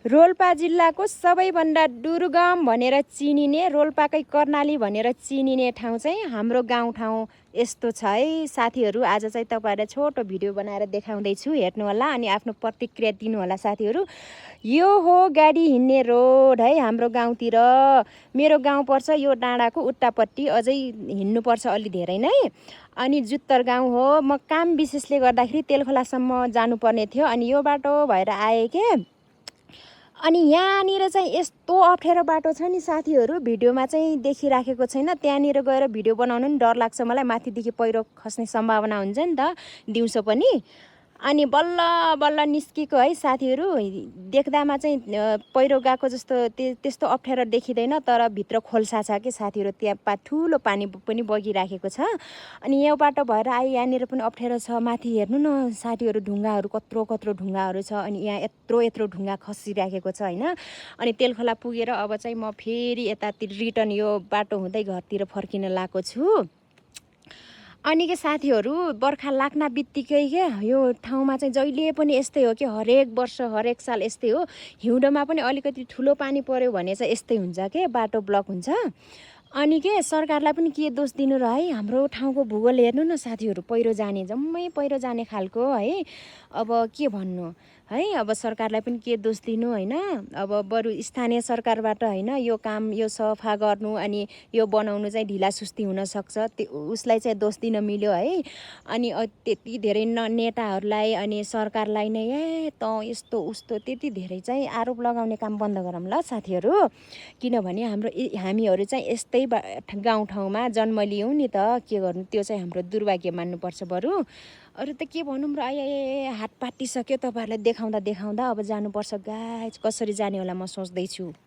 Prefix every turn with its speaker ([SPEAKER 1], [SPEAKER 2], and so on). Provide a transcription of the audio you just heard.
[SPEAKER 1] रोल्पा जिल्लाको सबैभन्दा दुर्गम भनेर चिनिने रोल्पाकै कर्णाली भनेर चिनिने ठाउँ चाहिँ हाम्रो गाउँठाउँ यस्तो छ है साथीहरू। आज चाहिँ तपाईँहरूलाई छोटो भिडियो बनाएर देखाउँदैछु, हेर्नु होला अनि आफ्नो प्रतिक्रिया दिनु होला साथीहरू। यो हो गाडी हिँड्ने रोड है हाम्रो गाउँतिर। मेरो गाउँ पर्छ यो डाँडाको उट्टापट्टि, अझै हिँड्नुपर्छ अलि धेरै नै। अनि जुत्तर गाउँ हो। म काम विशेषले गर्दाखेरि तेलखोलासम्म जानुपर्ने थियो, अनि यो बाटो भएर आएँ के। अनि यहाँनिर चाहिँ यस्तो अप्ठ्यारो बाटो छ नि साथीहरू, भिडियोमा चाहिँ देखिराखेको छैन। त्यहाँनिर गएर भिडियो बनाउनु नि डर लाग्छ मलाई, माथिदेखि पहिरो खस्ने सम्भावना हुन्छ नि त दिउँसो पनि। अनि बल्ल बल्ल निस्केको है साथीहरू। देख्दामा चाहिँ पहिरो गएको जस्तो त्यस्तो अप्ठ्यारो देखिँदैन, तर भित्र खोल्सा छ कि साथीहरू। त्यहाँ ठुलो पानी पनि बगिराखेको छ। अनि यो बाटो भएर आए यहाँनिर पनि अप्ठ्यारो छ। माथि हेर्नु न साथीहरू, ढुङ्गाहरू कत्रो कत्रो ढुङ्गाहरू छ। अनि यहाँ यत्रो यत्रो ढुङ्गा खसिराखेको छ होइन। अनि तेलखोला पुगेर अब चाहिँ म फेरि यतातिर रिटर्न यो बाटो हुँदै घरतिर फर्किन लागेको छु। अनि के साथीहरू, बर्खा लाग्न बित्तिकै के यो ठाउँमा चाहिँ जहिले पनि यस्तै हो कि हरेक वर्ष हरेक साल यस्तै हो। हिउँदोमा पनि अलिकति ठुलो पानी पर्यो भने चाहिँ यस्तै हुन्छ के, बाटो ब्लक हुन्छ। अनि के सरकारलाई पनि के दोष दिनु र है। हाम्रो ठाउँको भूगोल हेर्नु न साथीहरू, पहिरो जाने जम्मै पहिरो जाने खालको है। अब के भन्नु है, अब सरकारलाई पनि के दोष दिनु होइन। अब बरु स्थानीय सरकारबाट होइन यो काम यो सफा गर्नु अनि यो बनाउनु चाहिँ ढिला सुस्ती हुनसक्छ, उसलाई चाहिँ दोष दिन मिल्यो है। अनि त्यति धेरै नेताहरूलाई अनि सरकारलाई नै त यस्तो उस्तो त्यति धेरै चाहिँ आरोप लगाउने काम बन्द गरौँ ल साथीहरू। किनभने हामीहरू चाहिँ यस्तै गाउँठाउँमा जन्म लियौँ नि त, के गर्नु, त्यो चाहिँ हाम्रो दुर्भाग्य मान्नुपर्छ बरु। अरू त के भनौँ र। हात पाटिसक्यो तपाईँहरूलाई देखाउँदा देखाउँदा। अब जानुपर्छ गाइस, कसरी जाने होला म सोच्दैछु।